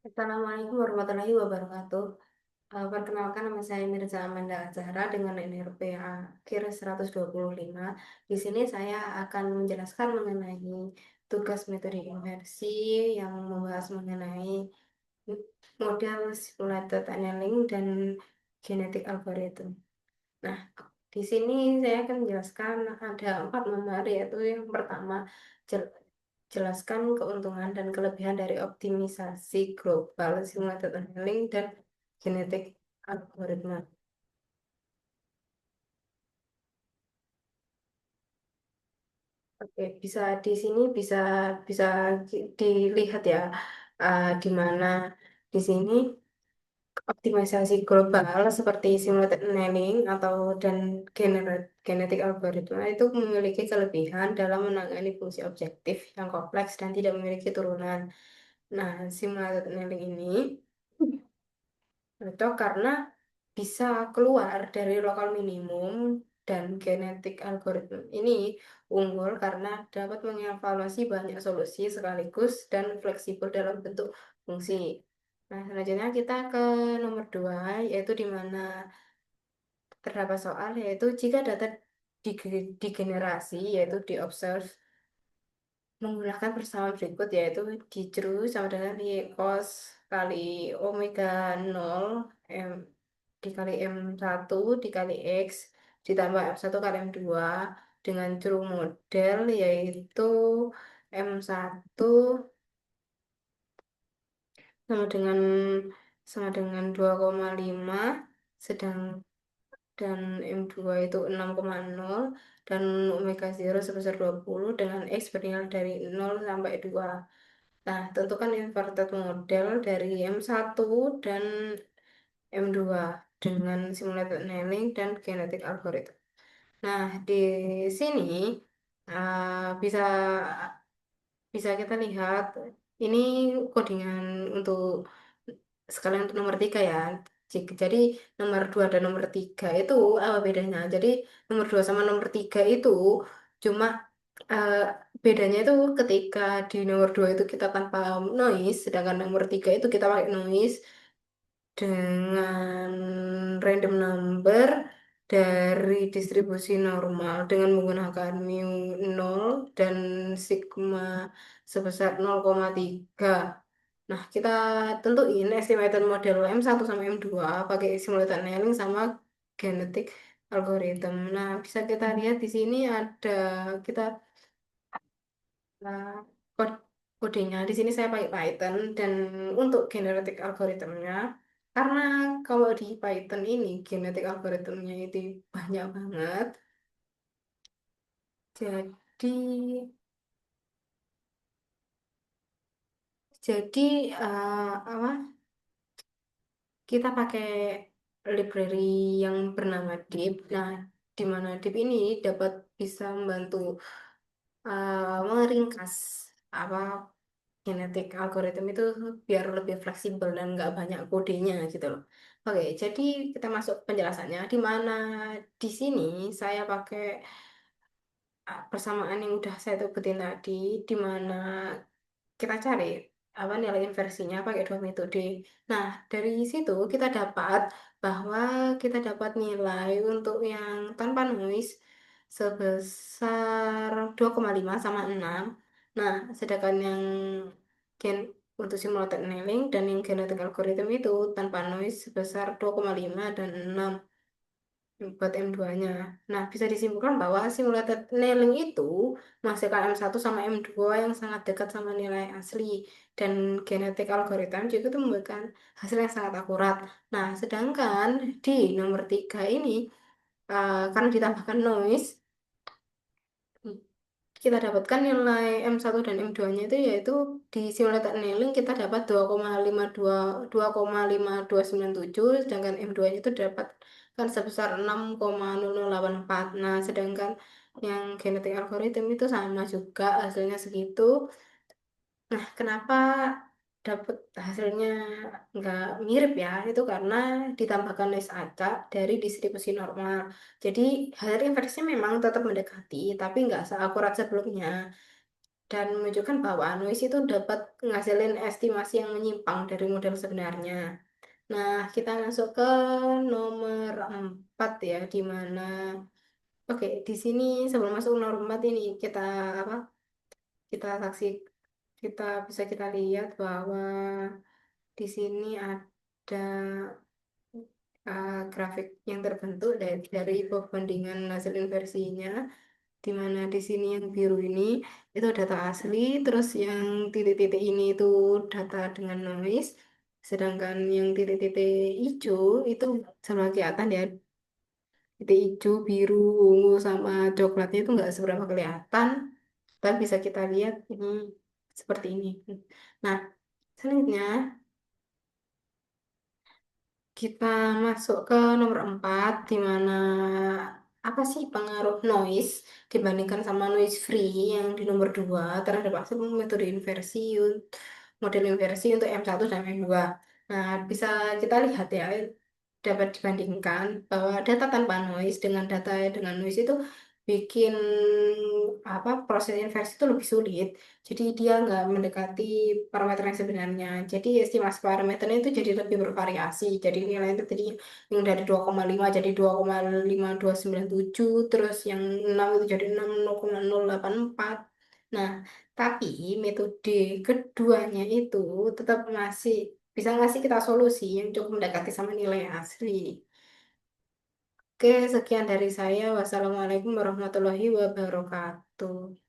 Assalamualaikum warahmatullahi wabarakatuh. Perkenalkan nama saya Mirza Amanda Azhara dengan NRP akhir 125. Di sini saya akan menjelaskan mengenai tugas metode inversi yang membahas mengenai model simulated annealing dan genetic algorithm. Nah, di sini saya akan menjelaskan ada 4 member, yaitu yang pertama jel- jelaskan keuntungan dan kelebihan dari optimisasi global, simulated annealing, dan genetik algoritma. Oke, bisa di sini bisa bisa dilihat ya, di mana di sini optimisasi global seperti simulated annealing atau dan genetik algoritma itu memiliki kelebihan dalam menangani fungsi objektif yang kompleks dan tidak memiliki turunan. Nah, simulated annealing ini cocok karena bisa keluar dari lokal minimum, dan genetik algoritma ini unggul karena dapat mengevaluasi banyak solusi sekaligus dan fleksibel dalam bentuk fungsi. Nah, selanjutnya kita ke nomor 2, yaitu di mana terdapat soal, yaitu jika data digenerasi, yaitu diobserve menggunakan persamaan berikut, yaitu dicru sama dengan Y cos kali omega 0 M dikali M1 dikali X ditambah M1 kali M2 dengan true model, yaitu M1 sama dengan 2,5, sedang dan M2 itu 6,0, dan omega 0 sebesar 20 dengan X bernilai dari 0 sampai 2. Nah, tentukan inverted model dari M1 dan M2 dengan simulated annealing dan genetic algorithm. Nah, di sini bisa bisa kita lihat ini codingan untuk sekalian untuk nomor 3 ya. Jadi nomor 2 dan nomor 3 itu apa bedanya? Jadi nomor 2 sama nomor 3 itu cuma eh, bedanya itu ketika di nomor 2 itu kita tanpa noise, sedangkan nomor 3 itu kita pakai noise dengan random number dari distribusi normal dengan menggunakan mu 0 dan sigma sebesar 0,3. Nah, kita tentuin estimated model M1 sama M2 pakai simulated annealing sama genetic algorithm. Nah, bisa kita lihat di sini ada kita uh, kod- kodenya. Di sini saya pakai Python, dan untuk genetic algoritmnya, karena kalau di Python ini genetic algoritmnya itu banyak banget, jadi jadi apa? Kita pakai library yang bernama Deep. Nah, di mana Deep ini dapat bisa membantu meringkas apa genetik algoritma itu biar lebih fleksibel dan nggak banyak kodenya gitu loh. Oke, jadi kita masuk penjelasannya, di mana di sini saya pakai persamaan yang udah saya sebutin tadi, di mana kita cari apa nilai inversinya pakai 2 metode. Nah, dari situ kita dapat bahwa kita dapat nilai untuk yang tanpa noise sebesar 2,5 sama 6. Nah, sedangkan yang gen untuk simulated annealing dan yang genetic algorithm itu tanpa noise sebesar 2,5 dan 6 buat M2-nya. Nah, bisa disimpulkan bahwa simulated annealing itu menghasilkan M1 sama M2 yang sangat dekat sama nilai asli, dan genetik algoritma juga itu memberikan hasil yang sangat akurat. Nah, sedangkan di nomor 3 ini, karena ditambahkan noise, kita dapatkan nilai M1 dan M2-nya itu, yaitu di simulated annealing kita dapat 2,5297, sedangkan M2-nya itu dapat kan sebesar 6,0084. Nah, sedangkan yang genetik algorithm itu sama juga hasilnya segitu. Nah, kenapa dapat hasilnya nggak mirip ya? Itu karena ditambahkan noise acak dari distribusi normal. Jadi hasil inversinya memang tetap mendekati, tapi nggak seakurat sebelumnya. dan menunjukkan bahwa noise itu dapat ngasilin estimasi yang menyimpang dari model sebenarnya. Nah, kita masuk ke nomor 4 ya, di mana oke, di sini sebelum masuk nomor 4 ini kita apa? Kita saksi kita bisa kita lihat bahwa di sini ada grafik yang terbentuk dari perbandingan hasil inversinya, di mana di sini yang biru ini itu data asli, terus yang titik-titik ini itu data dengan noise, sedangkan yang titik-titik hijau itu sama kelihatan ya, titik hijau, biru, ungu, sama coklatnya itu nggak seberapa kelihatan, tapi bisa kita lihat ini seperti ini. Nah, selanjutnya kita masuk ke nomor 4, di mana apa sih pengaruh noise dibandingkan sama noise free yang di nomor 2 terhadap hasil metode inversi, model inversi untuk M1 dan M2. Nah, bisa kita lihat ya, dapat dibandingkan bahwa data tanpa noise dengan data dengan noise itu bikin apa proses inversi itu lebih sulit. Jadi dia nggak mendekati parameter yang sebenarnya. Jadi estimasi parameternya itu jadi lebih bervariasi. Jadi nilai itu tadi yang dari 2,5 jadi 2,5297, terus yang 6 itu jadi 6,084. Nah, tapi metode keduanya itu tetap masih bisa ngasih kita solusi yang cukup mendekati sama nilai asli. Oke, sekian dari saya. Wassalamualaikum warahmatullahi wabarakatuh.